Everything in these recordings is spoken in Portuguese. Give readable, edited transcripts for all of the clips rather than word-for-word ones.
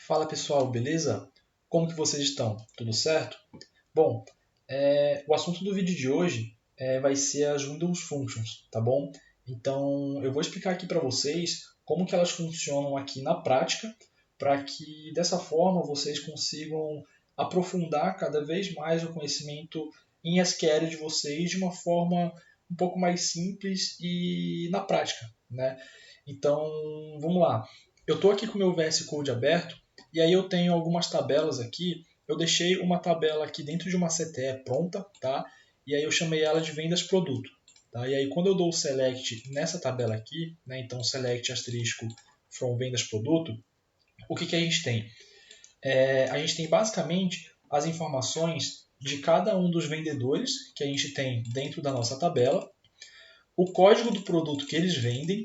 Fala pessoal, beleza? Como que vocês estão? Tudo certo? Bom, o assunto do vídeo de hoje vai ser as Windows Functions, tá bom? Então eu vou explicar aqui para vocês como que elas funcionam aqui na prática, para que dessa forma vocês consigam aprofundar cada vez mais o conhecimento em SQL de vocês de uma forma um pouco mais simples e na prática, né? Então vamos lá. Eu estou aqui com o meu VS Code aberto e aí eu tenho algumas tabelas aqui. Eu deixei uma tabela aqui dentro de uma CTE pronta, tá? E aí eu chamei ela de vendas produto. Tá? E aí quando eu dou o select nessa tabela aqui, né, então select asterisco from vendas produto, o que a gente tem? A gente tem basicamente as informações de cada um dos vendedores que a gente tem dentro da nossa tabela, o código do produto que eles vendem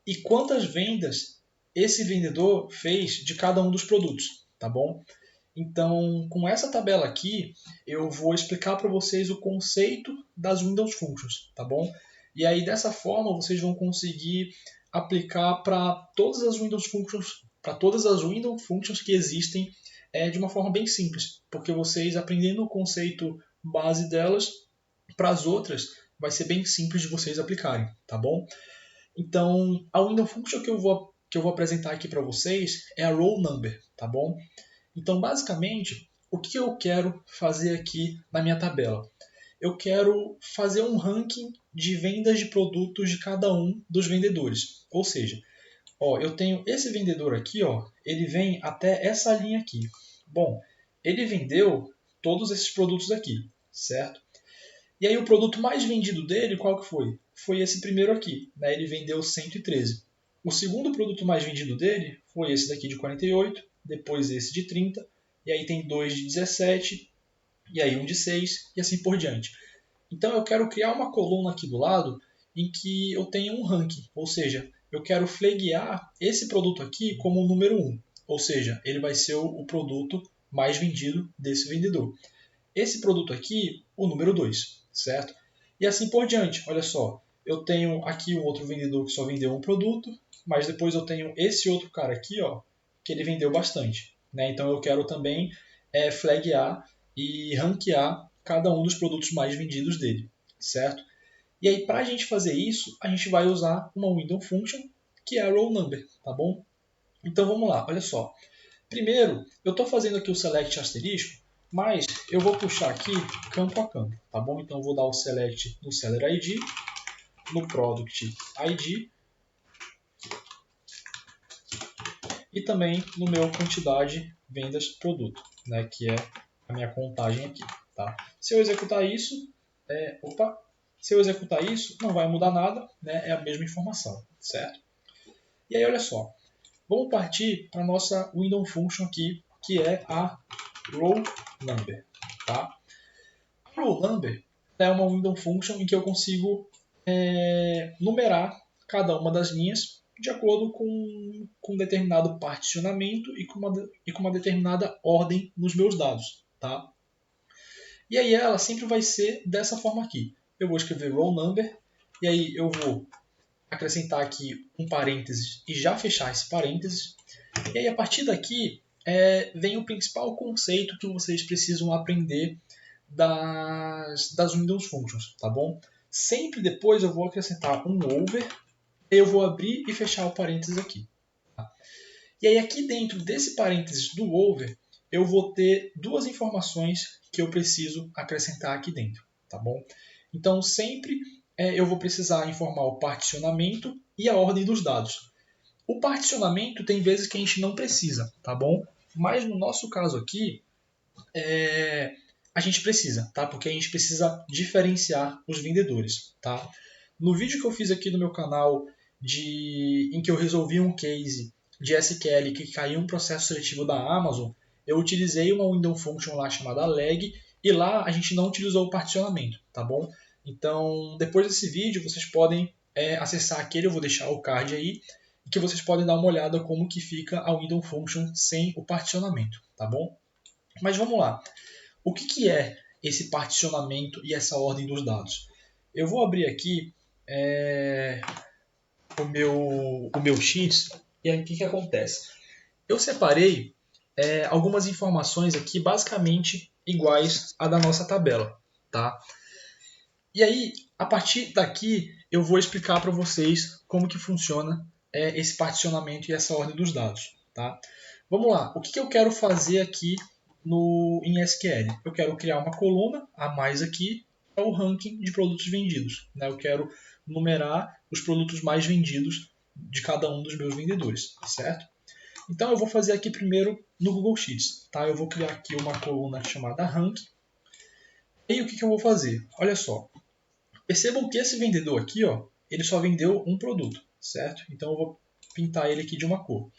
e quantas vendas esse vendedor fez de cada um dos produtos, tá bom? Então, com essa tabela aqui, eu vou explicar para vocês o conceito das Windows Functions, tá bom? E aí, dessa forma, vocês vão conseguir aplicar para todas as Windows Functions, que existem de uma forma bem simples, porque vocês aprendendo o conceito base delas, para as outras, vai ser bem simples de vocês aplicarem, tá bom? Então, a Windows Function que eu vou apresentar aqui para vocês é a Roll Number, tá bom? Então, basicamente, o que eu quero fazer aqui na minha tabela? Eu quero fazer um ranking de vendas de produtos de cada um dos vendedores. Ou seja, eu tenho esse vendedor aqui, ele vem até essa linha aqui. Bom, ele vendeu todos esses produtos aqui, certo? E aí o produto mais vendido dele, qual que foi? Foi esse primeiro aqui, né? Ele vendeu 113. O segundo produto mais vendido dele foi esse daqui de 48, depois esse de 30, e aí tem dois de 17, e aí um de 6, e assim por diante. Então eu quero criar uma coluna aqui do lado em que eu tenha um ranking, ou seja, eu quero flaguear esse produto aqui como o número 1, ou seja, ele vai ser o produto mais vendido desse vendedor. Esse produto aqui, o número 2, certo? E assim por diante. Olha só, eu tenho aqui um outro vendedor que só vendeu um produto, mas depois eu tenho esse outro cara aqui, que ele vendeu bastante. Né? Então eu quero também flaguear e ranquear cada um dos produtos mais vendidos dele, certo? E aí, para a gente fazer isso, a gente vai usar uma window function, que é a roll number, tá bom? Então vamos lá, olha só. Primeiro, eu estou fazendo aqui o select asterisco, mas eu vou puxar aqui campo a campo, tá bom? Então eu vou dar o select no seller ID, no product ID e também no meu quantidade vendas produto, né? Que é a minha contagem aqui, tá? Se eu executar isso, não vai mudar nada, né? É a mesma informação, certo? E aí olha só, vamos partir para a nossa window function aqui, que é a roll number, tá? A roll number é uma window function em que eu consigo numerar cada uma das linhas de acordo com um determinado particionamento e com uma determinada ordem nos meus dados, tá? E aí ela sempre vai ser dessa forma aqui. Eu vou escrever roll number e aí eu vou acrescentar aqui um parênteses e já fechar esse parênteses. E aí a partir daqui vem o principal conceito que vocês precisam aprender das Windows Functions, tá bom? Sempre depois eu vou acrescentar um over, eu vou abrir e fechar o parênteses aqui. Tá? E aí aqui dentro desse parênteses do over, eu vou ter duas informações que eu preciso acrescentar aqui dentro, tá bom? Então sempre eu vou precisar informar o particionamento e a ordem dos dados. O particionamento tem vezes que a gente não precisa, tá bom? Mas no nosso caso aqui, a gente precisa, tá? Porque a gente precisa diferenciar os vendedores, tá? No vídeo que eu fiz aqui no meu canal em que eu resolvi um case de SQL que caiu um processo seletivo da Amazon, eu utilizei uma window function lá chamada lag e lá a gente não utilizou o particionamento, tá bom? Então, depois desse vídeo, vocês podem acessar aquele, eu vou deixar o card aí, que vocês podem dar uma olhada como que fica a window function sem o particionamento, tá bom? Mas vamos lá. O que é esse particionamento e essa ordem dos dados? Eu vou abrir aqui o meu Sheets e aí o que acontece? Eu separei algumas informações aqui basicamente iguais à da nossa tabela, tá? E aí, a partir daqui, eu vou explicar para vocês como que funciona esse particionamento e essa ordem dos dados, tá? Vamos lá, o que eu quero fazer aqui em SQL? Eu quero criar uma coluna a mais aqui, é o ranking de produtos vendidos, né? Eu quero numerar os produtos mais vendidos de cada um dos meus vendedores, certo? Então eu vou fazer aqui primeiro no Google Sheets, tá? Eu vou criar aqui uma coluna chamada rank. E o que eu vou fazer? Olha só, percebam que esse vendedor aqui, ó, ele só vendeu um produto, certo? Então eu vou pintar ele aqui de uma cor.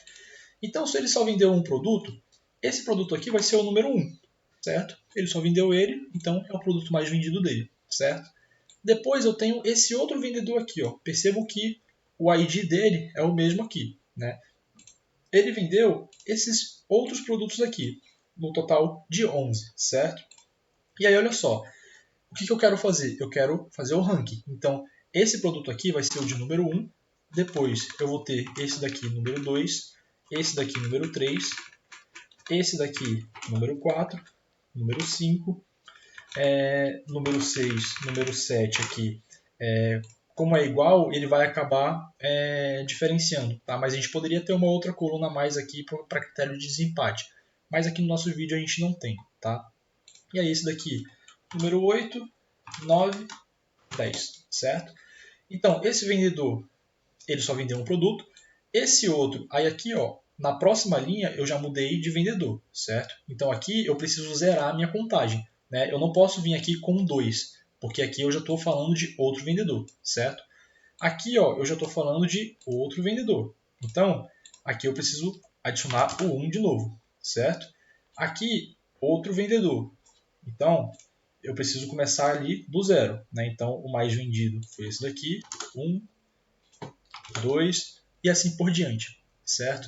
Então se ele só vendeu um produto, esse produto aqui vai ser o número 1, certo? Ele só vendeu ele, então é o produto mais vendido dele, certo? Depois eu tenho esse outro vendedor aqui, ó. Percebam que o ID dele é o mesmo aqui, né? Ele vendeu esses outros produtos aqui, no total de 11, certo? E aí, olha só, o que eu quero fazer? Eu quero fazer o ranking. Então, esse produto aqui vai ser o de número 1, depois eu vou ter esse daqui número 2, esse daqui número 3, esse daqui número 4, número 5, número 6, número 7 aqui. Como é igual, ele vai acabar diferenciando, tá? Mas a gente poderia ter uma outra coluna a mais aqui para critério de desempate. Mas aqui no nosso vídeo a gente não tem, tá? E aí esse daqui, número 8, 9, 10, certo? Então, esse vendedor, ele só vendeu um produto. Esse outro, aí aqui, ó, na próxima linha eu já mudei de vendedor, certo? Então aqui eu preciso zerar a minha contagem, né? Eu não posso vir aqui com 2, porque aqui eu já estou falando de outro vendedor, certo? Aqui, ó, eu já estou falando de outro vendedor. Então, aqui eu preciso adicionar o 1 de novo, certo? Aqui, outro vendedor. Então, eu preciso começar ali do zero, né? Então, o mais vendido foi esse daqui, 1, 2 e assim por diante, certo?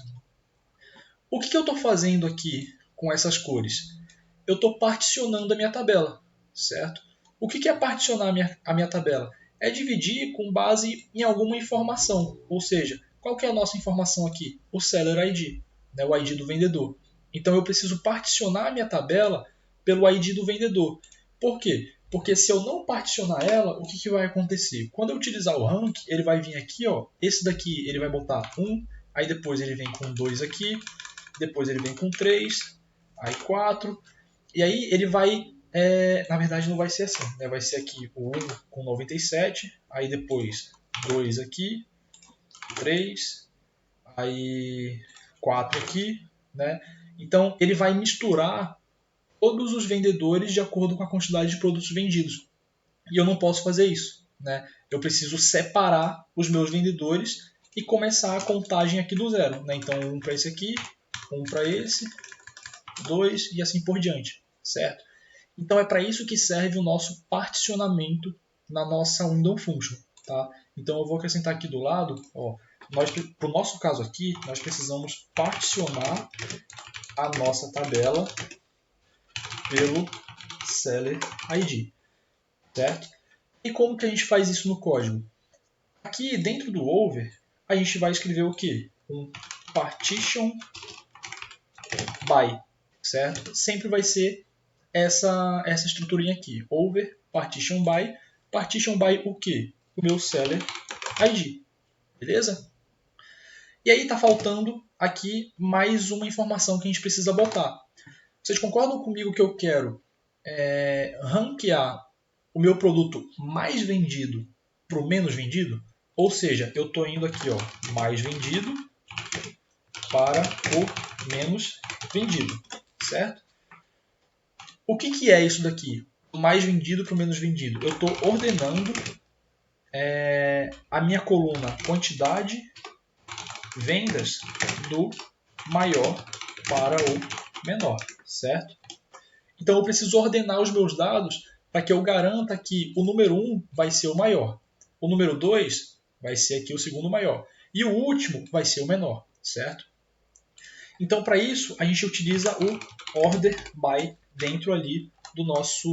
O que eu estou fazendo aqui com essas cores? Eu estou particionando a minha tabela, certo? O que é particionar a minha tabela? É dividir com base em alguma informação, ou seja, qual que é a nossa informação aqui? O Seller ID, né? O ID do vendedor. Então eu preciso particionar a minha tabela pelo ID do vendedor. Por quê? Porque se eu não particionar ela, o que vai acontecer? Quando eu utilizar o rank, ele vai vir aqui, ó, esse daqui ele vai botar 1, aí depois ele vem com 2 aqui, depois ele vem com 3, aí 4, e aí ele vai, na verdade não vai ser assim, né? Vai ser aqui o 1 com 97, aí depois 2 aqui, 3, aí 4 aqui, né? Então ele vai misturar todos os vendedores de acordo com a quantidade de produtos vendidos. E eu não posso fazer isso, né? Eu preciso separar os meus vendedores e começar a contagem aqui do zero, né? Então um para esse aqui, um para esse, 2 e assim por diante, certo? Então é para isso que serve o nosso particionamento na nossa window function, tá? Então eu vou acrescentar aqui do lado, ó, para o nosso caso aqui, nós precisamos particionar a nossa tabela pelo Seller ID, certo? E como que a gente faz isso no código? Aqui dentro do over, a gente vai escrever o quê? Um partition by, certo? Sempre vai ser essa estruturinha aqui, over, partition by o quê? O meu seller ID, beleza? E aí está faltando aqui mais uma informação que a gente precisa botar. Vocês concordam comigo que eu quero ranquear o meu produto mais vendido para o menos vendido? Ou seja, eu estou indo aqui, ó, mais vendido para o menos vendido, certo? O que é isso daqui? O mais vendido para o menos vendido. Eu estou ordenando a minha coluna quantidade, vendas, do maior para o menor, certo? Então eu preciso ordenar os meus dados para que eu garanta que o número 1 vai ser o maior, o número 2 vai ser aqui o segundo maior e o último vai ser o menor, certo? Então para isso a gente utiliza o order by dentro ali do nosso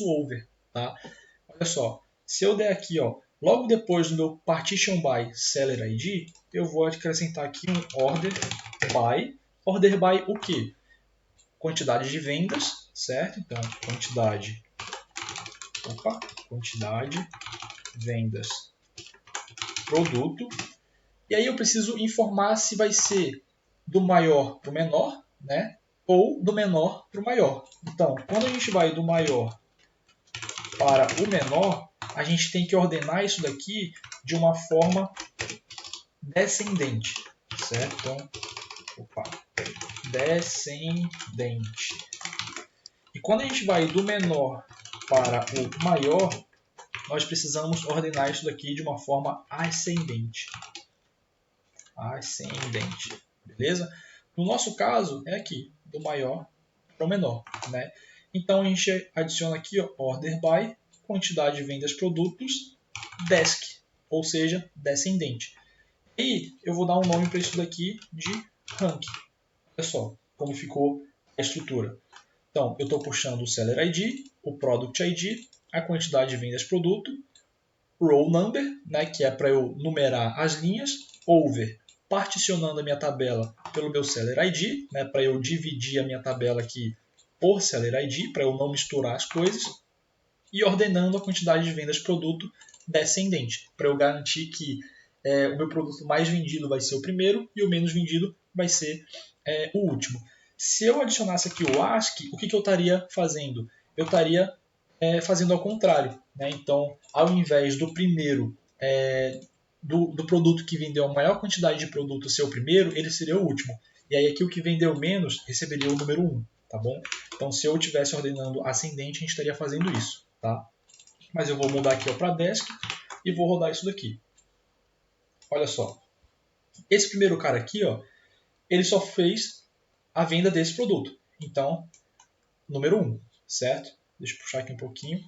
over, tá? Olha só, se eu der aqui, ó, logo depois do meu partition by seller ID, eu vou acrescentar aqui um order by order by o quê? Quantidade de vendas, certo? Então, quantidade, vendas, produto. E aí eu preciso informar se vai ser do maior para o menor, né? Ou do menor para o maior. Então, quando a gente vai do maior para o menor, a gente tem que ordenar isso daqui de uma forma descendente, certo? Então, descendente. E quando a gente vai do menor para o maior, nós precisamos ordenar isso daqui de uma forma ascendente. Ascendente, beleza? No nosso caso, é aqui, do maior para o menor, né? Então, a gente adiciona aqui, ó, order by, quantidade de vendas produtos, desk, ou seja, descendente. E eu vou dar um nome para isso daqui de rank. Olha só como ficou a estrutura. Então, eu estou puxando o Seller ID, o Product ID, a quantidade de vendas produto, row number, né, que é para eu numerar as linhas, over, particionando a minha tabela pelo meu Seller ID, né, para eu dividir a minha tabela aqui por Seller ID, para eu não misturar as coisas, e ordenando a quantidade de vendas produto descendente, para eu garantir que o meu produto mais vendido vai ser o primeiro e o menos vendido vai ser o último. Se eu adicionasse aqui o ASCII, o que eu estaria fazendo? Eu estaria fazendo ao contrário, né? Então, ao invés do primeiro do produto que vendeu a maior quantidade de produto ser o primeiro, ele seria o último. E aí aqui o que vendeu menos receberia o número 1, tá bom? Então, se eu estivesse ordenando ascendente, a gente estaria fazendo isso, tá? Mas eu vou mudar aqui para desk e vou rodar isso daqui. Olha só. Esse primeiro cara aqui, ó, ele só fez a venda desse produto. Então, número 1, certo? Deixa eu puxar aqui um pouquinho.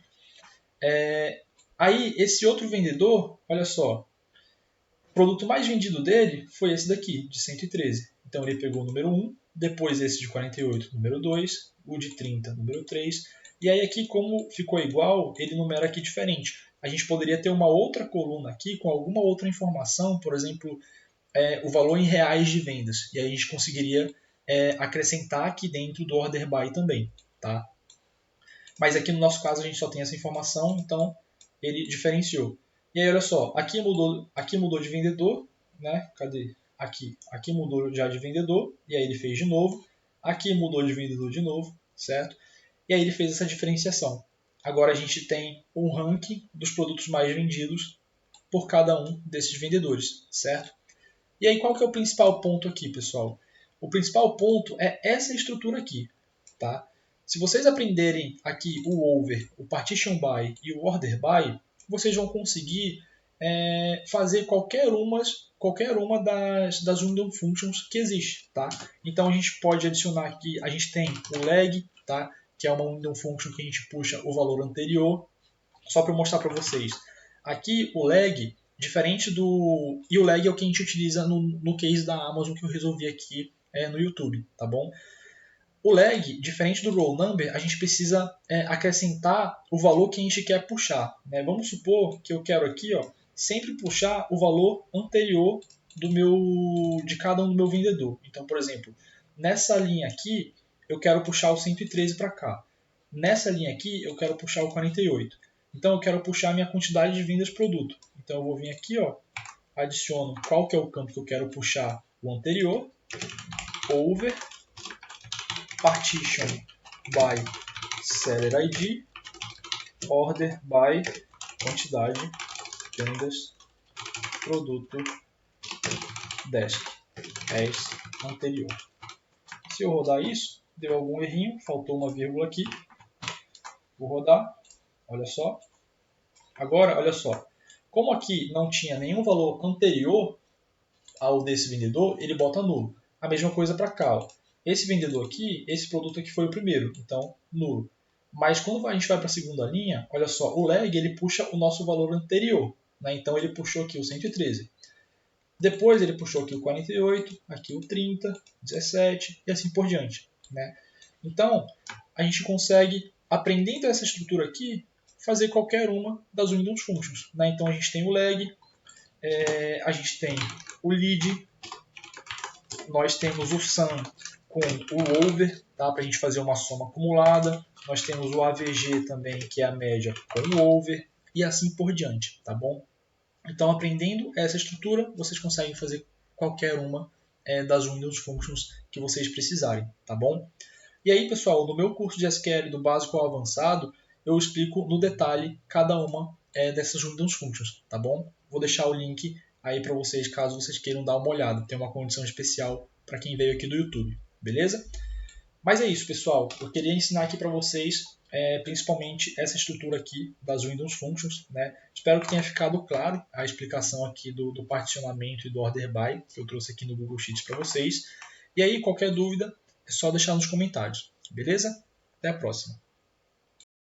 Aí, esse outro vendedor, olha só, o produto mais vendido dele foi esse daqui, de 113. Então, ele pegou o número 1, depois esse de 48, número 2, o de 30, número 3. E aí, aqui, como ficou igual, ele numera aqui diferente. A gente poderia ter uma outra coluna aqui com alguma outra informação, por exemplo, o valor em reais de vendas. E aí a gente conseguiria acrescentar aqui dentro do order by também, tá? Mas aqui no nosso caso a gente só tem essa informação, então ele diferenciou. E aí olha só, aqui mudou de vendedor, né? Cadê? Aqui mudou já de vendedor, e aí ele fez de novo. Aqui mudou de vendedor de novo, certo? E aí ele fez essa diferenciação. Agora a gente tem um ranking dos produtos mais vendidos por cada um desses vendedores, certo? E aí qual que é o principal ponto aqui, pessoal? O principal ponto é essa estrutura aqui, tá? Se vocês aprenderem aqui o over, o partition by e o order by, vocês vão conseguir fazer qualquer uma das window functions que existe, tá? Então a gente pode adicionar aqui, a gente tem o lag, tá? Que é uma window function que a gente puxa o valor anterior. Só para mostrar para vocês. Aqui o lag, diferente do... E o lag é o que a gente utiliza no case da Amazon que eu resolvi aqui no YouTube, tá bom? O lag, diferente do roll number, a gente precisa acrescentar o valor que a gente quer puxar, né? Vamos supor que eu quero aqui, ó, sempre puxar o valor anterior de cada um do meu vendedor. Então, por exemplo, nessa linha aqui, eu quero puxar o 113 para cá. Nessa linha aqui, eu quero puxar o 48. Então, eu quero puxar a minha quantidade de vendas produto. Então, eu vou vir aqui, ó, adiciono qual que é o campo que eu quero puxar o anterior, over, partition by seller ID, order by quantidade, vendas, produto, desk, as anterior. Se eu rodar isso, deu algum errinho, faltou uma vírgula aqui. Vou rodar, olha só. Agora, olha só. Como aqui não tinha nenhum valor anterior ao desse vendedor, ele bota nulo. A mesma coisa para cá. Ó. Esse vendedor aqui, esse produto aqui foi o primeiro, então nulo. Mas quando a gente vai para a segunda linha, olha só, o lag ele puxa o nosso valor anterior. Né? Então ele puxou aqui o 113. Depois ele puxou aqui o 48, aqui o 30, 17 e assim por diante. Né? Então a gente consegue, aprendendo essa estrutura aqui, fazer qualquer uma das Windows Functions. Né? Então a gente tem o lag, a gente tem o lead, nós temos o sum com o over, tá? Para a gente fazer uma soma acumulada. Nós temos o AVG também, que é a média com o over, e assim por diante, tá bom? Então, aprendendo essa estrutura, vocês conseguem fazer qualquer uma das Windows Functions que vocês precisarem, tá bom? E aí, pessoal, no meu curso de SQL do básico ao avançado, eu explico no detalhe cada uma dessas Windows Functions, tá bom? Vou deixar o link aí para vocês, caso vocês queiram dar uma olhada. Tem uma condição especial para quem veio aqui do YouTube, beleza? Mas é isso, pessoal. Eu queria ensinar aqui para vocês, principalmente essa estrutura aqui das Windows Functions, né? Espero que tenha ficado claro a explicação aqui do particionamento e do order by, que eu trouxe aqui no Google Sheets para vocês. E aí, qualquer dúvida, é só deixar nos comentários, beleza? Até a próxima.